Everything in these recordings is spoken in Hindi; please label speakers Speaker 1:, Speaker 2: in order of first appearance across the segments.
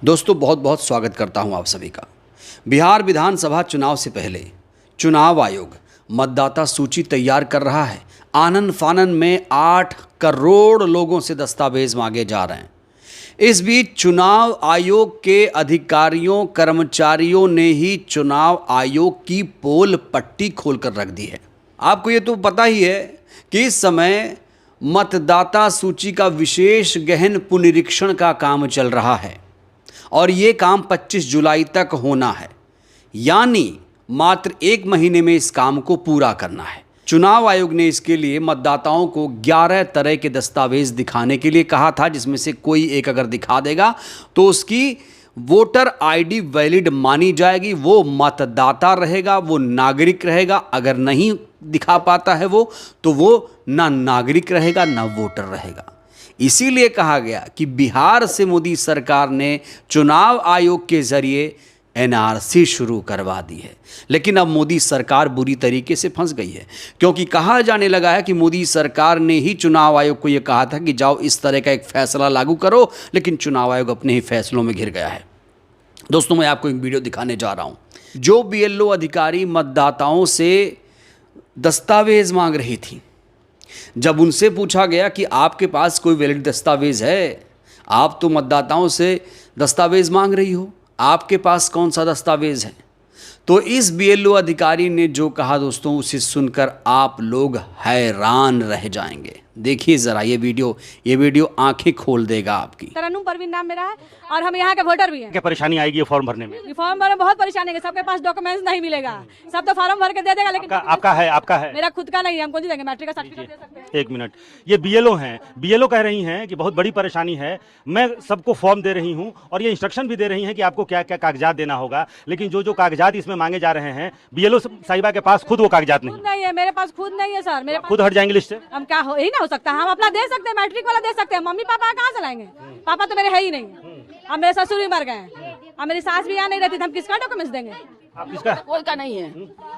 Speaker 1: दोस्तों बहुत बहुत स्वागत करता हूं आप सभी का। बिहार विधानसभा चुनाव से पहले चुनाव आयोग मतदाता सूची तैयार कर रहा है। आनन फानन में 8 करोड़ लोगों से दस्तावेज मांगे जा रहे हैं। इस बीच चुनाव आयोग के अधिकारियों कर्मचारियों ने ही चुनाव आयोग की पोल पट्टी खोलकर रख दी है। आपको ये तो पता ही है कि इस समय मतदाता सूची का विशेष गहन पुनरीक्षण का काम चल रहा है और ये काम 25 जुलाई तक होना है, यानी मात्र 1 महीने में इस काम को पूरा करना है। चुनाव आयोग ने इसके लिए मतदाताओं को 11 तरह के दस्तावेज दिखाने के लिए कहा था, जिसमें से कोई एक अगर दिखा देगा तो उसकी वोटर आईडी वैलिड मानी जाएगी। वो मतदाता रहेगा, वो नागरिक रहेगा। अगर नहीं दिखा पाता है तो वो ना नागरिक रहेगा ना वोटर रहेगा। इसीलिए कहा गया कि बिहार से मोदी सरकार ने चुनाव आयोग के जरिए एनआरसी शुरू करवा दी है। लेकिन अब मोदी सरकार बुरी तरीके से फंस गई है, क्योंकि कहा जाने लगा है कि मोदी सरकार ने ही चुनाव आयोग को यह कहा था कि जाओ इस तरह का एक फैसला लागू करो, लेकिन चुनाव आयोग अपने ही फैसलों में घिर गया है। दोस्तों, मैं आपको एक वीडियो दिखाने जा रहा हूं। जो बीएलओ अधिकारी मतदाताओं से दस्तावेज मांग रही थी, जब उनसे पूछा गया कि आपके पास कोई वैलिड दस्तावेज है, आप तो मतदाताओं से दस्तावेज मांग रही हो, आपके पास कौन सा दस्तावेज है, तो इस बीएलओ अधिकारी ने जो कहा दोस्तों, उसे सुनकर आप लोग हैरान रह जाएंगे। देखिए जरा ये वीडियो आंखें खोल देगा आपकी।
Speaker 2: तरन्नुम परवीन नाम मेरा है और हम यहाँ के वोटर भी हैं।
Speaker 3: क्या परेशानी आएगी ये फॉर्म भरने में?
Speaker 2: फॉर्म भरने में बहुत परेशानी है, सबके पास डॉक्यूमेंट्स नहीं मिलेगा। सब तो फॉर्म भर के दे देगा, लेकिन
Speaker 3: आपका है
Speaker 2: मेरा खुद का नहीं है। हमको नहीं देंगे, मैट्रिक का सर्टिफिकेट दे सकते हैं।
Speaker 3: 1 मिनट, ये बीएलओ हैं, बीएलओ कह रही हैं कि बहुत बड़ी परेशानी है। मैं सबको फॉर्म दे रही हूँ और ये इंस्ट्रक्शन भी दे रही हैं कि आपको क्या क्या कागजात देना होगा, लेकिन जो कागजात इसमें मांगे जा रहे हैं, बीएलओ साहिबा के पास खुद वो कागजात नहीं
Speaker 2: है। मेरे पास खुद नहीं है सर, मेरे
Speaker 3: खुद हट जाएंगे लिस्ट से।
Speaker 2: हम क्या ही ना हो सकता, हम अपना दे सकते हैं, मैट्रिक वाला दे सकते हैं। मम्मी पापा कहाँ से लाएंगे? पापा तो मेरे है ही नहीं। अब मेरे ससुर भी मर गए हैं, अब मेरी सास भी यहाँ नहीं रहती, हम किसका डॉक्यूमेंट्स देंगे?
Speaker 3: आप किसका?
Speaker 4: कोई का नहीं है,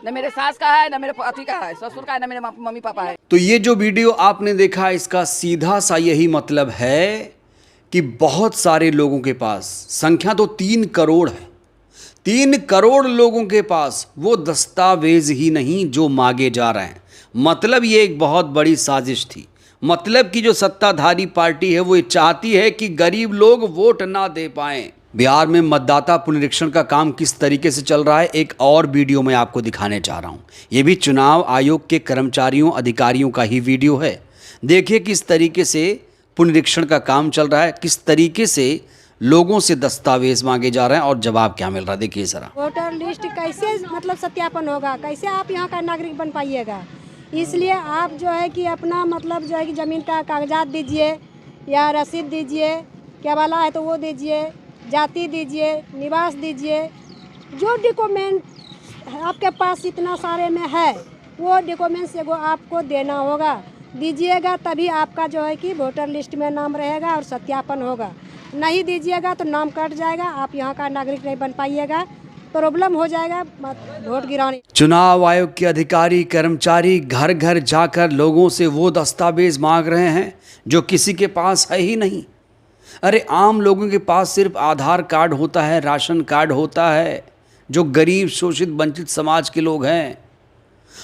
Speaker 4: न मेरे सास का है, न मेरे पति का है, ससुर का है, न मेरे मम्मी पापा है।
Speaker 1: तो ये जो वीडियो आपने देखा, इसका सीधा सा यही मतलब है कि बहुत सारे लोगों के पास, संख्या तो 3 करोड़ है, 3 करोड़ लोगों के पास वो दस्तावेज ही नहीं जो मांगे जा रहे हैं। मतलब ये एक बहुत बड़ी साजिश थी। मतलब कि जो सत्ताधारी पार्टी है वो चाहती है कि गरीब लोग वोट ना दे पाएं। बिहार में मतदाता पुनरीक्षण का काम किस तरीके से चल रहा है, एक और वीडियो मैं आपको दिखाने जा रहा हूं। ये भी चुनाव आयोग के कर्मचारियों अधिकारियों का ही वीडियो है। देखिए किस तरीके से पुनरीक्षण का काम चल रहा है, किस तरीके से लोगों से दस्तावेज मांगे जा रहे हैं और जवाब क्या मिल रहा है। देखिए जरा।
Speaker 5: वोटर लिस्ट कैसे मतलब सत्यापन होगा, कैसे आप यहाँ का नागरिक बन पाइएगा? इसलिए आप जो है कि अपना मतलब जो है कि ज़मीन का कागजात दीजिए या रसीद दीजिए, क्या वाला है तो वो दीजिए, जाति दीजिए, निवास दीजिए, जो डॉक्यूमेंट आपके पास इतना सारे में है वो डॉक्यूमेंट्स एगो आपको देना होगा। दीजिएगा तभी आपका जो है कि वोटर लिस्ट में नाम रहेगा और सत्यापन होगा। नहीं दीजिएगा तो नाम कट जाएगा, आप यहाँ का नागरिक नहीं बन पाइएगा, प्रॉब्लम हो जाएगा वोट गिराने।
Speaker 1: चुनाव आयोग के अधिकारी कर्मचारी घर घर जाकर लोगों से वो दस्तावेज मांग रहे हैं जो किसी के पास है ही नहीं। अरे आम लोगों के पास सिर्फ आधार कार्ड होता है, राशन कार्ड होता है। जो गरीब शोषित वंचित समाज के लोग हैं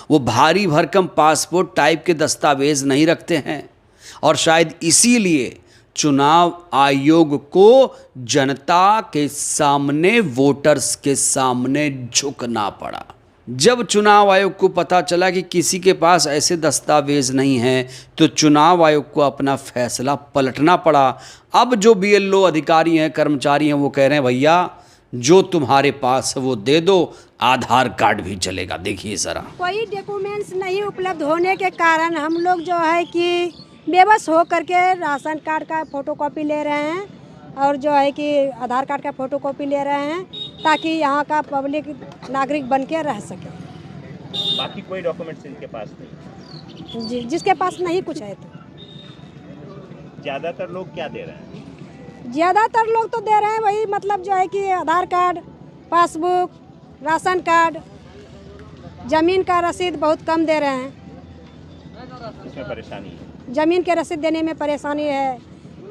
Speaker 1: वो भारी भरकम पासपोर्ट टाइप के दस्तावेज नहीं रखते हैं, और शायद इसीलिए चुनाव आयोग को जनता के सामने, वोटर्स के सामने झुकना पड़ा। जब चुनाव आयोग को पता चला कि किसी के पास ऐसे दस्तावेज नहीं हैं, तो चुनाव आयोग को अपना फैसला पलटना पड़ा। अब जो बीएलओ अधिकारी हैं, कर्मचारी हैं, वो कह रहे हैं भैया जो तुम्हारे पास है वो दे दो, आधार कार्ड भी चलेगा। देखिए जरा।
Speaker 5: कोई डॉक्यूमेंट्स नहीं उपलब्ध होने के कारण हम लोग जो है कि बेबस हो करके राशन कार्ड का फोटोकॉपी ले रहे हैं और जो है कि आधार कार्ड का फोटोकॉपी ले रहे हैं, ताकि यहाँ का पब्लिक नागरिक बन के रह सके।
Speaker 3: बाकी कोई डॉक्यूमेंट्स इनके पास नहीं?
Speaker 5: जी, जिसके पास नहीं कुछ है। तो
Speaker 3: ज़्यादातर लोग क्या दे रहे हैं?
Speaker 5: ज़्यादातर लोग तो दे रहे हैं वही, मतलब जो है कि आधार कार्ड, पासबुक, राशन कार्ड, ज़मीन का रसीद बहुत कम दे रहे हैं।
Speaker 3: इसमें परेशानी है,
Speaker 5: ज़मीन के रसीद देने में परेशानी है।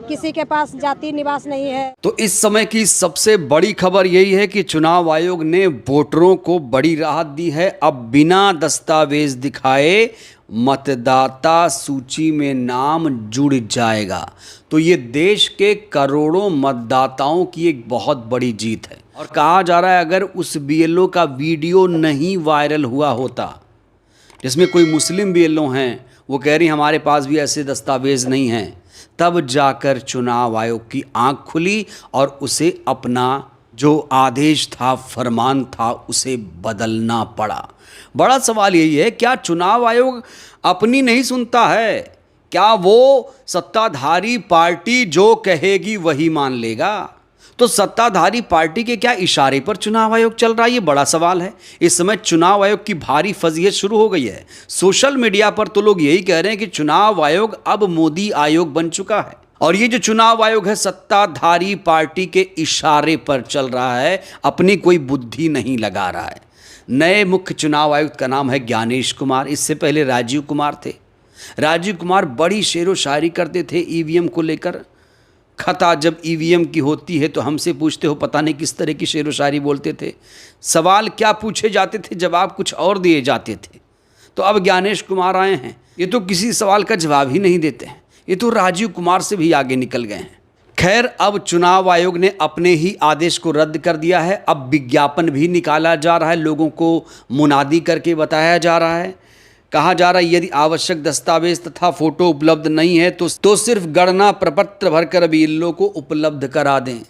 Speaker 5: किसी के पास जाति निवास नहीं है।
Speaker 1: तो इस समय की सबसे बड़ी खबर यही है कि चुनाव आयोग ने वोटरों को बड़ी राहत दी है। अब बिना दस्तावेज दिखाए मतदाता सूची में नाम जुड़ जाएगा। तो ये देश के करोड़ों मतदाताओं की एक बहुत बड़ी जीत है। और कहा जा रहा है अगर उस बीएलओ का वीडियो नहीं वायरल हुआ होता, जिसमें कोई मुस्लिम बीएलओ हैं, वो कह रही हमारे पास भी ऐसे दस्तावेज नहीं हैं, तब जाकर चुनाव आयोग की आंख खुली और उसे अपना जो आदेश था, फरमान था, उसे बदलना पड़ा। बड़ा सवाल यही है, क्या चुनाव आयोग अपनी नहीं सुनता है? क्या वो सत्ताधारी पार्टी जो कहेगी वही मान लेगा? तो सत्ताधारी पार्टी के क्या इशारे पर चुनाव आयोग चल रहा है, ये बड़ा सवाल है। इस समय चुनाव आयोग की भारी फजीहत शुरू हो गई है। सोशल मीडिया पर तो लोग यही कह रहे हैं कि चुनाव आयोग अब मोदी आयोग बन चुका है और ये जो चुनाव आयोग है सत्ताधारी पार्टी के इशारे पर चल रहा है, अपनी कोई बुद्धि नहीं लगा रहा है। नए मुख्य चुनाव आयुक्त का नाम है ज्ञानेश कुमार। इससे पहले राजीव कुमार थे। राजीव कुमार बड़ी शेरो शायरी करते थे ईवीएम को लेकर। खता जब ईवीएम की होती है तो हमसे पूछते हो, पता नहीं किस तरह की शेरो शायरी बोलते थे। सवाल क्या पूछे जाते थे, जवाब कुछ और दिए जाते थे। तो अब ज्ञानेश कुमार आए हैं, ये तो किसी सवाल का जवाब ही नहीं देते हैं, ये तो राजीव कुमार से भी आगे निकल गए हैं। खैर, अब चुनाव आयोग ने अपने ही आदेश को रद्द कर दिया है। अब विज्ञापन भी निकाला जा रहा है, लोगों को मुनादी करके बताया जा रहा है। कहा जा रहा है यदि आवश्यक दस्तावेज तथा फोटो उपलब्ध नहीं है तो सिर्फ गणना प्रपत्र भरकर बीएलओ को उपलब्ध करा दें।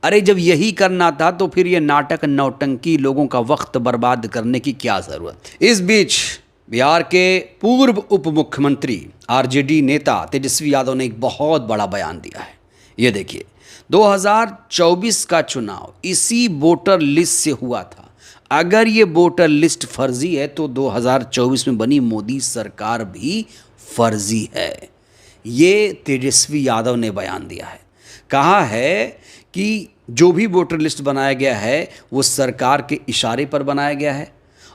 Speaker 1: अरे जब यही करना था तो फिर ये नाटक नौटंकी, लोगों का वक्त बर्बाद करने की क्या ज़रूरत। इस बीच बिहार के पूर्व उप मुख्यमंत्री आरजेडी नेता तेजस्वी यादव ने एक बहुत बड़ा बयान दिया है। ये देखिए, 2024 का चुनाव इसी वोटर लिस्ट से हुआ था। अगर ये वोटर लिस्ट फर्जी है तो 2024 में बनी मोदी सरकार भी फर्जी है। ये तेजस्वी यादव ने बयान दिया है। कहा है कि जो भी वोटर लिस्ट बनाया गया है वो सरकार के इशारे पर बनाया गया है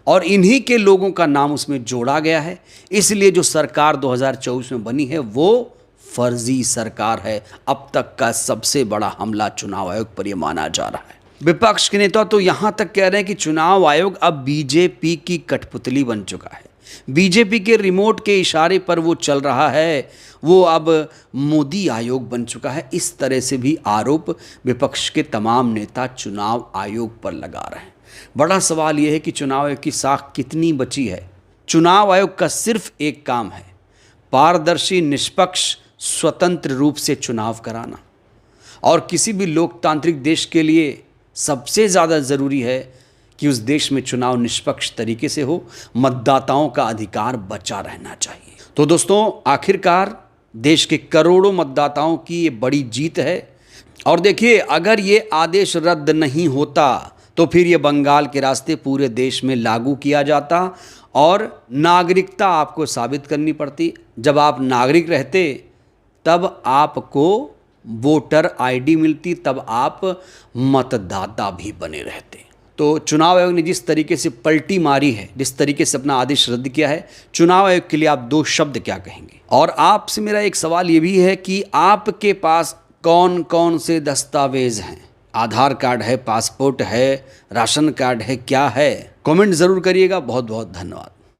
Speaker 1: और इन्हीं के लोगों का नाम उसमें जोड़ा गया है। इसलिए जो सरकार 2024 में बनी है वो फर्जी सरकार है। अब तक का सबसे बड़ा हमला चुनाव आयोग पर यह माना जा रहा है। विपक्ष के नेता तो यहाँ तक कह रहे हैं कि चुनाव आयोग अब बीजेपी की कठपुतली बन चुका है। बीजेपी के रिमोट के इशारे पर वो चल रहा है, वो अब मोदी आयोग बन चुका है। इस तरह से भी आरोप विपक्ष के तमाम नेता चुनाव आयोग पर लगा रहे हैं। बड़ा सवाल ये है कि चुनाव आयोग की साख कितनी बची है। चुनाव आयोग का सिर्फ एक काम है, पारदर्शी, निष्पक्ष, स्वतंत्र रूप से चुनाव कराना। और किसी भी लोकतांत्रिक देश के लिए सबसे ज़्यादा ज़रूरी है कि उस देश में चुनाव निष्पक्ष तरीके से हो, मतदाताओं का अधिकार बचा रहना चाहिए। तो दोस्तों, आखिरकार देश के करोड़ों मतदाताओं की ये बड़ी जीत है। और देखिए, अगर ये आदेश रद्द नहीं होता तो फिर ये बंगाल के रास्ते पूरे देश में लागू किया जाता और नागरिकता आपको साबित करनी पड़ती। जब आप नागरिक रहते तब आपको वोटर आईडी मिलती, तब आप मतदाता भी बने रहते। तो चुनाव आयोग ने जिस तरीके से पलटी मारी है, जिस तरीके से अपना आदेश रद्द किया है, चुनाव आयोग के लिए आप दो शब्द क्या कहेंगे? और आपसे मेरा एक सवाल ये भी है कि आपके पास कौन कौन से दस्तावेज हैं? आधार कार्ड है, पासपोर्ट है, राशन कार्ड है, क्या है? कमेंट ज़रूर करिएगा। बहुत बहुत धन्यवाद।